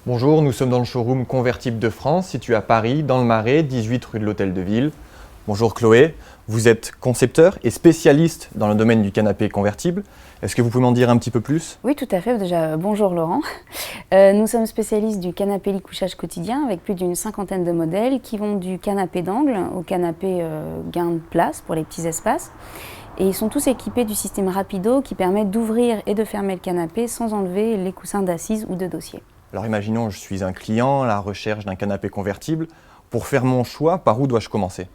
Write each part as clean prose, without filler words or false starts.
Bonjour, nous sommes dans le showroom Convertible de France, situé à Paris, dans le Marais, 18 rue de l'Hôtel de Ville. Bonjour Chloé, vous êtes concepteur et spécialiste dans le domaine du canapé convertible. Est-ce que vous pouvez m'en dire un petit peu plus? Oui, tout à fait. Déjà, bonjour Laurent. Nous sommes spécialistes du canapé lit couchage quotidien avec plus d'une cinquantaine de modèles qui vont du canapé d'angle au canapé gain de place pour les petits espaces. Et ils sont tous équipés du système Rapido qui permet d'ouvrir et de fermer le canapé sans enlever les coussins d'assises ou de dossier. Alors imaginons, je suis un client à la recherche d'un canapé convertible. Pour faire mon choix, par où dois-je commencer?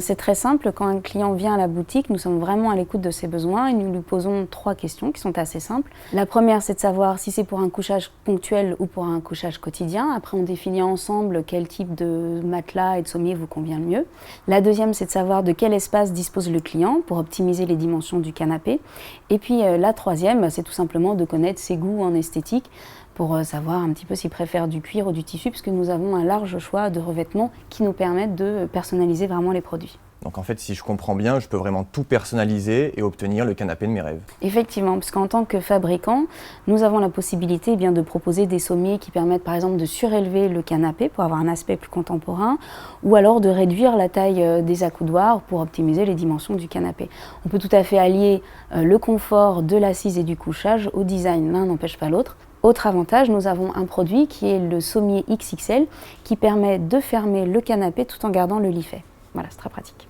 C'est très simple. Quand un client vient à la boutique, nous sommes vraiment à l'écoute de ses besoins et nous lui posons 3 questions qui sont assez simples. La première, c'est de savoir si c'est pour un couchage ponctuel ou pour un couchage quotidien. Après, on définit ensemble quel type de matelas et de sommier vous convient le mieux. La deuxième, c'est de savoir de quel espace dispose le client pour optimiser les dimensions du canapé. Et puis la troisième, c'est tout simplement de connaître ses goûts en esthétique pour savoir un petit peu s'il préfère du cuir ou du tissu, puisque nous avons un large choix de revêtements qui nous permettent de personnaliser vraiment les produits. Donc en fait, si je comprends bien, je peux vraiment tout personnaliser et obtenir le canapé de mes rêves. Effectivement, parce qu'en tant que fabricant, nous avons la possibilité de proposer des sommiers qui permettent par exemple de surélever le canapé pour avoir un aspect plus contemporain, ou alors de réduire la taille des accoudoirs pour optimiser les dimensions du canapé. On peut tout à fait allier le confort de l'assise et du couchage au design, l'un n'empêche pas l'autre. Autre avantage, nous avons un produit qui est le sommier XXL qui permet de fermer le canapé tout en gardant le lit fait. Voilà, c'est très pratique.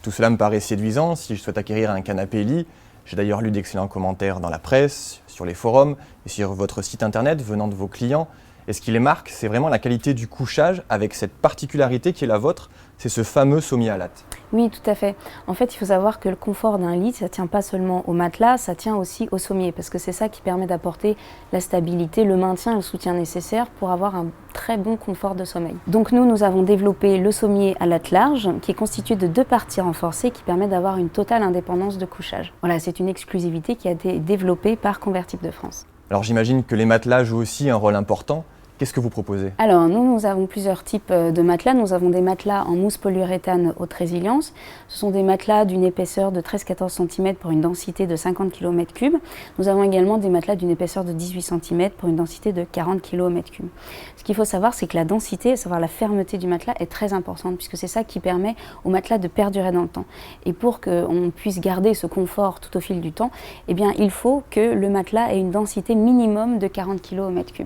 Tout cela me paraît séduisant si je souhaite acquérir un canapé lit. J'ai d'ailleurs lu d'excellents commentaires dans la presse, sur les forums et sur votre site internet venant de vos clients. Et ce qui les marque, c'est vraiment la qualité du couchage avec cette particularité qui est la vôtre, c'est ce fameux sommier à latte. Oui, tout à fait. En fait, il faut savoir que le confort d'un lit, ça ne tient pas seulement au matelas, ça tient aussi au sommier, parce que c'est ça qui permet d'apporter la stabilité, le maintien et le soutien nécessaire pour avoir un très bon confort de sommeil. Donc nous avons développé le sommier à latte large, qui est constitué de 2 parties renforcées qui permet d'avoir une totale indépendance de couchage. Voilà, c'est une exclusivité qui a été développée par Convertible de France. Alors j'imagine que les matelas jouent aussi un rôle important. Qu'est-ce que vous proposez? Alors nous avons plusieurs types de matelas. Nous avons des matelas en mousse polyuréthane haute résilience. Ce sont des matelas d'une épaisseur de 13-14 cm pour une densité de 50 km3. Nous avons également des matelas d'une épaisseur de 18 cm pour une densité de 40 km3. Ce qu'il faut savoir, c'est que la densité, à savoir la fermeté du matelas, est très importante puisque c'est ça qui permet au matelas de perdurer dans le temps. Et pour qu'on puisse garder ce confort tout au fil du temps, eh bien, il faut que le matelas ait une densité minimum de 40 km3.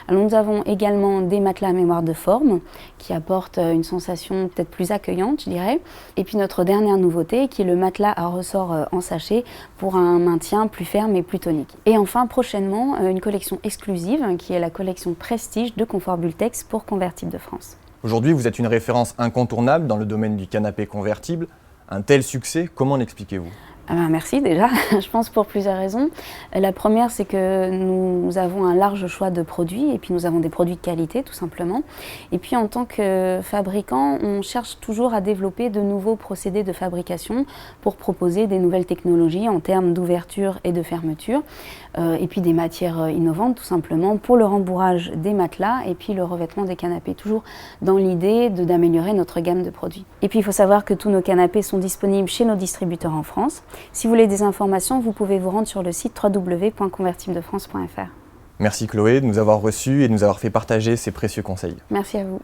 Alors nous avons également des matelas à mémoire de forme qui apportent une sensation peut-être plus accueillante, je dirais. Et puis notre dernière nouveauté qui est le matelas à ressort en sachet pour un maintien plus ferme et plus tonique. Et enfin prochainement une collection exclusive qui est la collection Prestige de Confort Bultex pour Convertible de France. Aujourd'hui, vous êtes une référence incontournable dans le domaine du canapé convertible. Un tel succès, comment l'expliquez-vous? Merci déjà, je pense pour plusieurs raisons. La première, c'est que nous avons un large choix de produits et puis nous avons des produits de qualité tout simplement. Et puis en tant que fabricant, on cherche toujours à développer de nouveaux procédés de fabrication pour proposer des nouvelles technologies en termes d'ouverture et de fermeture. Et puis des matières innovantes tout simplement pour le rembourrage des matelas et puis le revêtement des canapés, toujours dans l'idée d'améliorer notre gamme de produits. Et puis il faut savoir que tous nos canapés sont disponibles chez nos distributeurs en France. Si vous voulez des informations, vous pouvez vous rendre sur le site www.convertibledefrance.fr. Merci Chloé de nous avoir reçus et de nous avoir fait partager ces précieux conseils. Merci à vous.